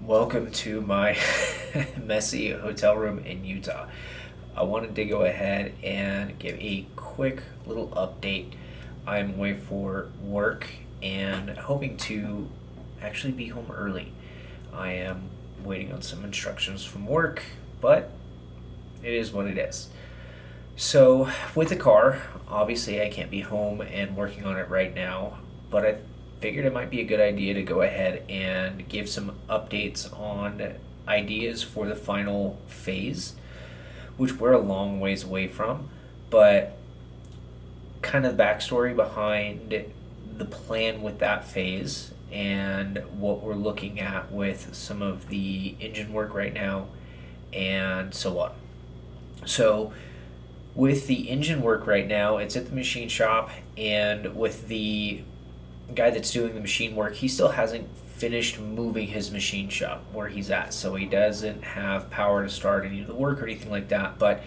Welcome to my messy hotel room in Utah. I wanted to go ahead and give a quick little update. I'm away for work and hoping to actually be home early. I am waiting on some instructions from work, but it is what it is. So, with the car, obviously I can't be home and working on it right now, but I figured it might be a good idea to go ahead and give some updates on ideas for the final phase, which we're a long ways away from, but kind of the backstory behind the plan with that phase and what we're looking at with some of the engine work right now and so on. So, with the engine work right now, it's at the machine shop, and with the guy that's doing the machine work, he still hasn't finished moving his machine shop where he's at. So he doesn't have power to start any of the work or anything like that. But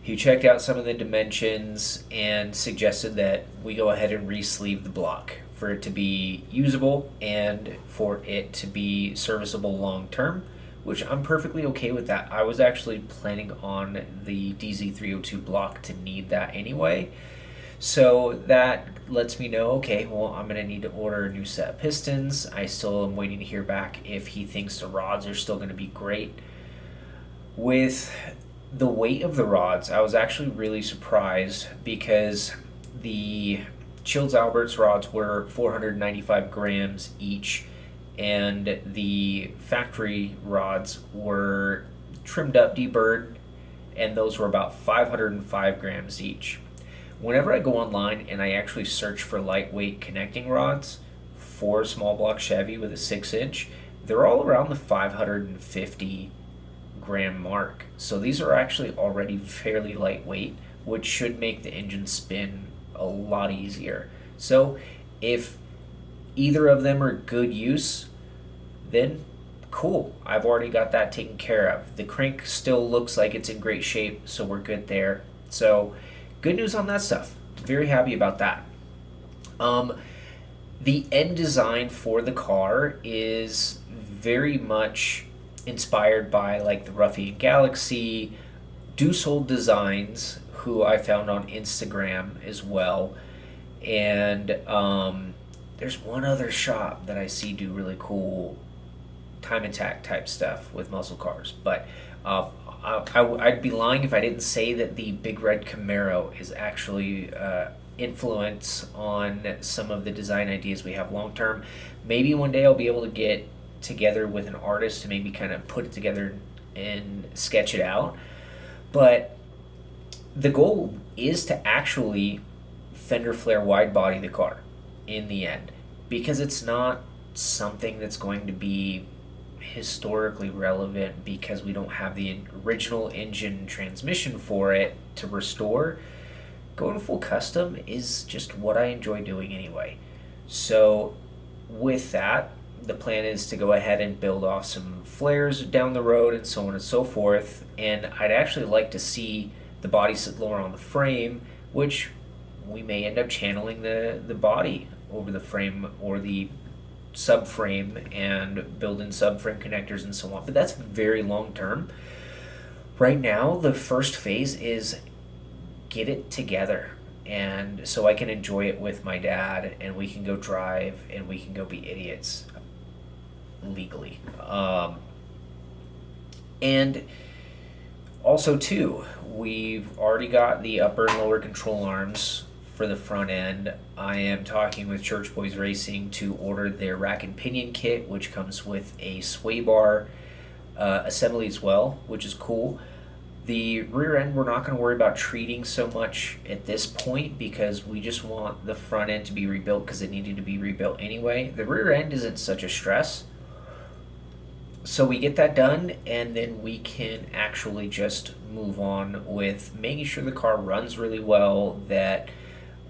he checked out some of the dimensions and suggested that we go ahead and re-sleeve the block for it to be usable and for it to be serviceable long term, which I'm perfectly okay with that. I was actually planning on the DZ302 block to need that anyway. So that lets me know, okay, well, I'm going to need to order a new set of pistons. I still am waiting to hear back if he thinks the rods are still going to be great. With the weight of the rods, I was actually really surprised because the Childs Alberts rods were 495 grams each, and the factory rods were trimmed up, deburred, and those were about 505 grams each. Whenever I go online and I actually search for lightweight connecting rods for a small block Chevy with a 6-inch, they're all around the 550 gram mark. So these are actually already fairly lightweight, which should make the engine spin a lot easier. So if either of them are good use, then cool. I've already got that taken care of. The crank still looks like it's in great shape, so we're good there. So good news on that stuff. Very happy about that. The end design for the car is very much inspired by like the Ruffian Galaxy, Deucehold Designs, who I found on Instagram as well. And there's one other shop that I see do really cool time attack type stuff with muscle cars. But I'd be lying if I didn't say that the Big Red Camaro is actually influence on some of the design ideas we have long term. Maybe one day I'll be able to get together with an artist to maybe kind of put it together and sketch it out. But the goal is to actually fender flare wide body the car in the end, because it's not something that's going to be historically relevant because we don't have the original engine transmission for it to restore. Going full custom is just what I enjoy doing anyway. So with that, the plan is to go ahead and build off some flares down the road and so on and so forth. And I'd actually like to see the body sit lower on the frame, which we may end up channeling the body over the frame or the subframe and build in subframe connectors and so on. But that's very long term. Right now, the first phase is get it together, and so I can enjoy it with my dad, and we can go drive, and we can go be idiots legally. And also, too, we've already got the upper and lower control arms for the front end. I am talking with Church Boys Racing to order their rack and pinion kit, which comes with a sway bar assembly as well, which is cool. The rear end, we're not going to worry about treating so much at this point because we just want the front end to be rebuilt because it needed to be rebuilt anyway. The rear end isn't such a stress. So we get that done, and then we can actually just move on with making sure the car runs really well, that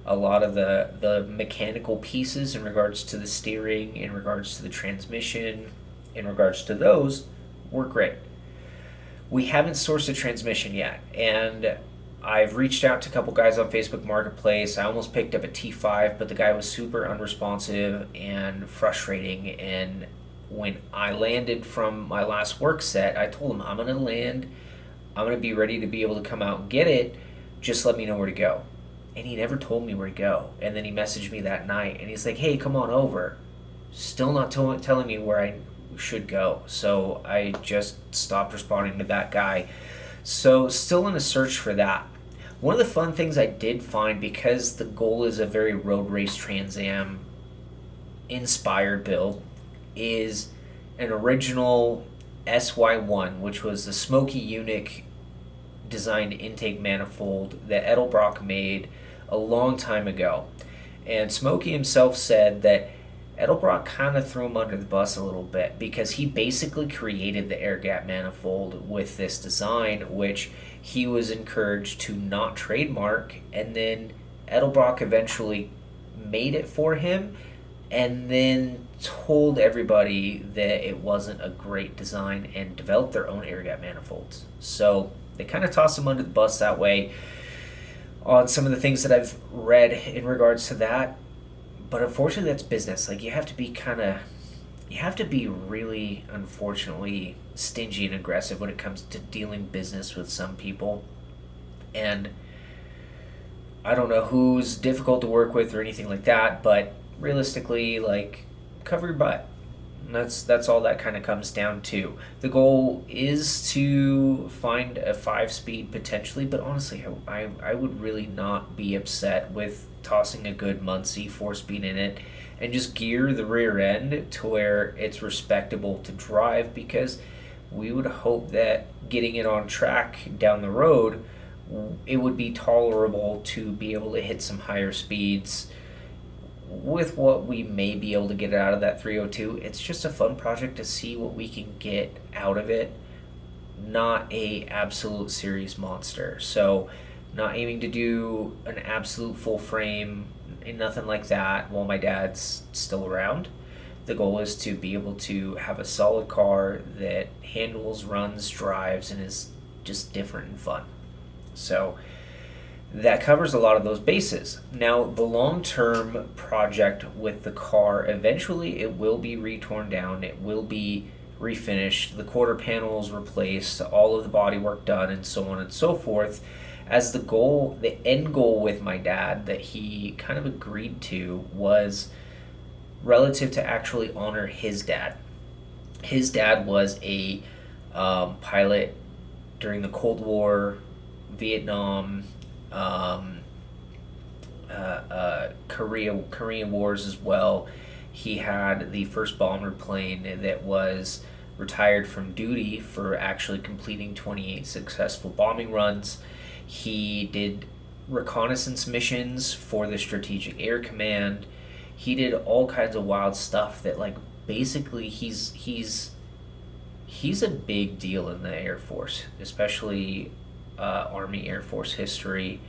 a lot of the mechanical pieces in regards to the steering, in regards to the transmission, in regards to those, work great. We haven't sourced a transmission yet, and I've reached out to a couple guys on Facebook Marketplace. I almost picked up a T5, but the guy was super unresponsive and frustrating, and when I landed from my last work set, I told him, I'm going to land, I'm going to be ready to be able to come out and get it. Just let me know where to go. And he never told me where to go. And then he messaged me that night and he's like, hey, come on over. Still not telling me where I should go. So I just stopped responding to that guy. So still in a search for that. One of the fun things I did find, because the Goal is a very road race Trans Am inspired build, is an original SY1, which was the Smokey Unique designed intake manifold that Edelbrock made a long time ago. And Smokey himself said that Edelbrock kind of threw him under the bus a little bit because he basically created the air gap manifold with this design, which he was encouraged to not trademark, and then Edelbrock eventually made it for him and then told everybody that it wasn't a great design and developed their own air gap manifolds. So they kind of tossed him under the bus that way on some of the things that I've read in regards to that. But unfortunately, that's business. Like, you have to be really, unfortunately, stingy and aggressive when it comes to dealing business with some people. And I don't know who's difficult to work with or anything like that, but realistically, like, cover your butt. And that's all that kind of comes down to. The goal is to find a 5-speed potentially, but honestly, I would really not be upset with tossing a good Muncie 4-speed in it and just gear the rear end to where it's respectable to drive, because we would hope that getting it on track down the road, it would be tolerable to be able to hit some higher speeds with what we may be able to get out of that 302. It's just a fun project to see what we can get out of it, not a absolute series monster. So not aiming to do an absolute full frame and nothing like that while my dad's still around. The goal is to be able to have a solid car that handles, runs, drives, and is just different and fun. So that covers a lot of those bases. Now, the long-term project with the car, eventually it will be retorn down, it will be refinished, the quarter panels replaced, all of the bodywork done, and so on and so forth, as the end goal with my dad that he kind of agreed to was relative to actually honor his dad. His dad was a pilot during the Cold War, Vietnam, Korean Wars as well. He had the first bomber plane that was retired from duty for actually completing 28 successful bombing runs. He did reconnaissance missions for the Strategic Air Command. He did all kinds of wild stuff that, like, basically he's a big deal in the Air Force, especially Army Air Force history.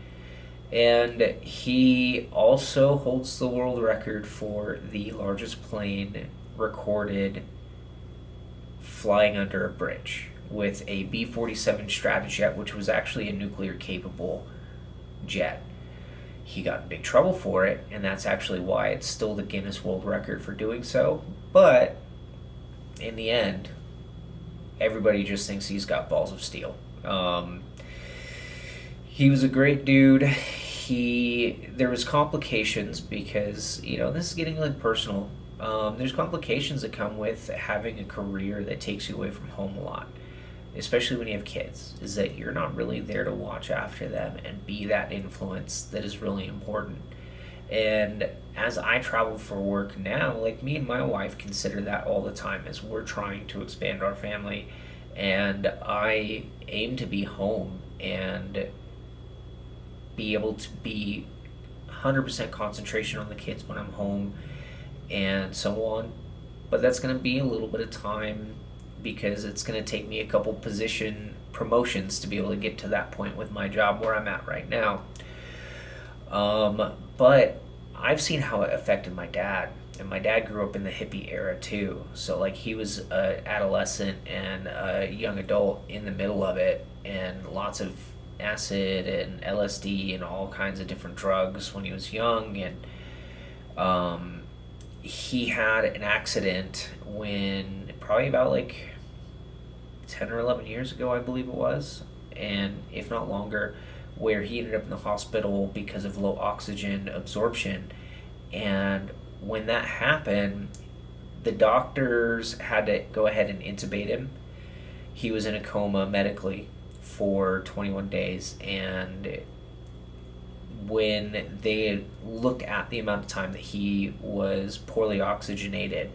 And he also holds the world record for the largest plane recorded flying under a bridge with a B-47 Stratojet, which was actually a nuclear-capable jet. He got in big trouble for it, and that's actually why it's still the Guinness World Record for doing so. But in the end, everybody just thinks he's got balls of steel. He was a great dude. There was complications because, this is getting like personal. There's complications that come with having a career that takes you away from home a lot, especially when you have kids, is that you're not really there to watch after them and be that influence that is really important. And as I travel for work now, like, me and my wife consider that all the time as we're trying to expand our family, and I aim to be home and be able to be 100% concentration on the kids when I'm home and so on. But that's going to be a little bit of time because it's going to take me a couple position promotions to be able to get to that point with my job where I'm at right now. But I've seen how it affected my dad, and my dad grew up in the hippie era too. So, like, he was an adolescent and a young adult in the middle of it, and lots of acid and LSD and all kinds of different drugs when he was young, and he had an accident when probably about like 10 or 11 years ago, I believe it was, and if not longer, where he ended up in the hospital because of low oxygen absorption. And when that happened, the doctors had to go ahead and intubate him. He was in a coma medically for 21 days, and when they looked at the amount of time that he was poorly oxygenated,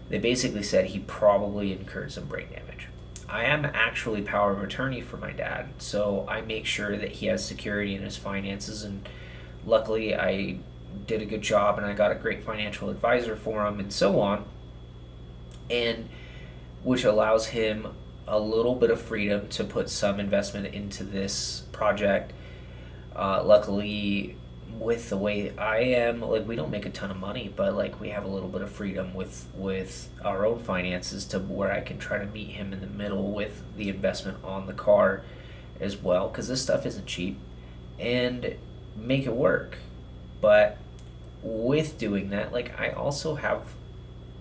they basically said he probably incurred some brain damage. I am actually power of attorney for my dad, so I make sure that he has security in his finances, and luckily I did a good job and I got a great financial advisor for him and so on, and which allows him a little bit of freedom to put some investment into this project. Luckily, with the way I am, like we don't make a ton of money, but like we have a little bit of freedom with our own finances to where I can try to meet him in the middle with the investment on the car as well, because this stuff isn't cheap, and make it work. But with doing that, like I also have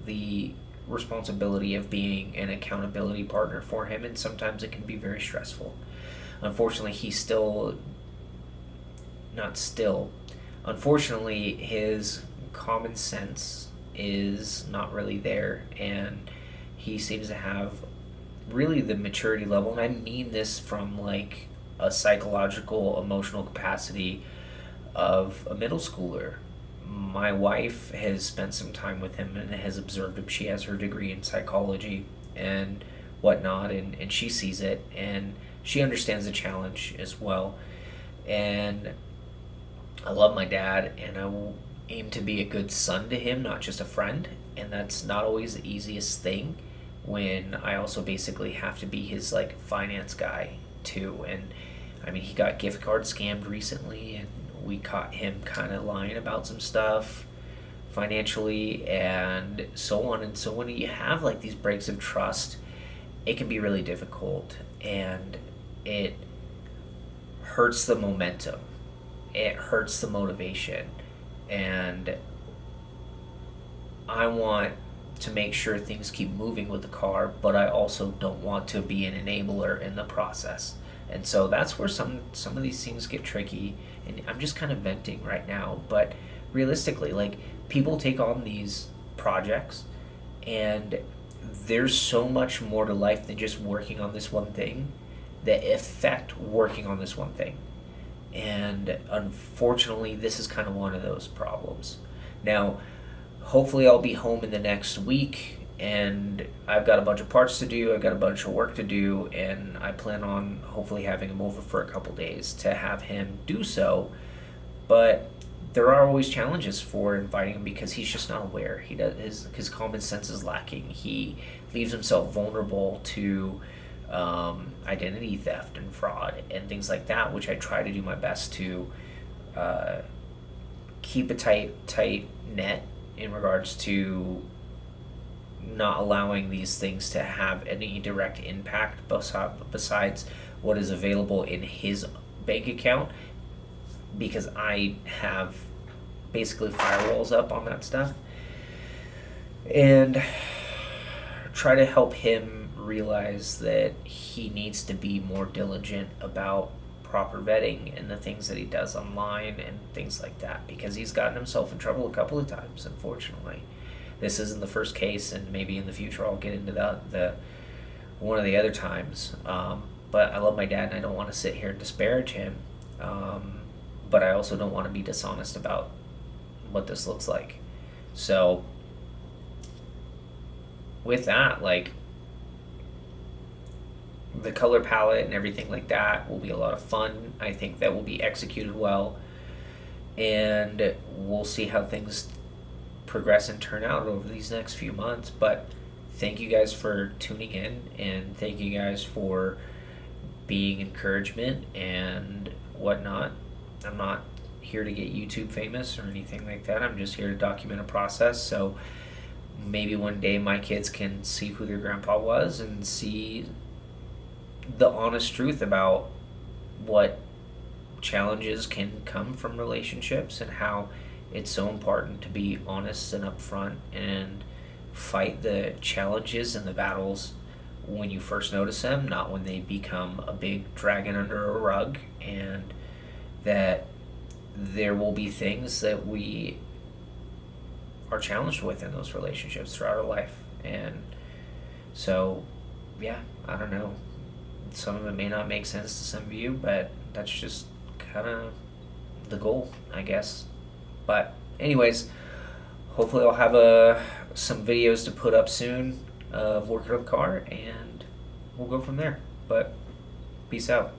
the responsibility of being an accountability partner for him, and sometimes it can be very stressful. Unfortunately, he's still not still. Unfortunately, his common sense is not really there, and he seems to have really the maturity level, and I mean this from like a psychological, emotional capacity of a middle schooler. My wife has spent some time with him and has observed him. She has her degree in psychology and whatnot, and she sees it, and she understands the challenge as well. And I love my dad, and I will aim to be a good son to him, not just a friend. And that's not always the easiest thing when I also basically have to be his like finance guy too. And I mean, he got gift card scammed recently, and we caught him kind of lying about some stuff financially and so on. And so when you have like these breaks of trust, it can be really difficult, and it hurts the momentum, it hurts the motivation, and I want to make sure things keep moving with the car, but I also don't want to be an enabler in the process. And so that's where some of these things get tricky, and I'm just kind of venting right now, but realistically, like people take on these projects, and there's so much more to life than just working on this one thing that affect working on this one thing. And unfortunately, this is kind of one of those problems. Now, hopefully, I'll be home in the next week, and I've got a bunch of parts to do, I've got a bunch of work to do, and I plan on hopefully having him over for a couple days to have him do so. But there are always challenges for inviting him because he's just not aware. He does his common sense is lacking. He leaves himself vulnerable to identity theft and fraud and things like that, which I try to do my best to uh, keep a tight net in regards to not allowing these things to have any direct impact besides what is available in his bank account, because I have basically firewalls up on that stuff, and try to help him realize that he needs to be more diligent about proper vetting and the things that he does online and things like that, because he's gotten himself in trouble a couple of times, unfortunately. This isn't the first case, and maybe in the future I'll get into the one of the other times. But I love my dad, and I don't want to sit here and disparage him. But I also don't want to be dishonest about what this looks like. So with that, like the color palette and everything like that will be a lot of fun. I think that will be executed well, and we'll see how things progress and turn out over these next few months. But thank you guys for tuning in, and thank you guys for being encouragement and whatnot. I'm not here to get YouTube famous or anything like that. I'm just here to document a process. So maybe one day my kids can see who their grandpa was and see the honest truth about what challenges can come from relationships and how It's so important to be honest and upfront and fight the challenges and the battles when you first notice them, not when they become a big dragon under a rug, and that there will be things that we are challenged with in those relationships throughout our life. And so, yeah, I don't know. Some of it may not make sense to some of you, but that's just kind of the goal, I guess. But, anyways, hopefully I'll have some videos to put up soon of working on the car, and we'll go from there. But, peace out.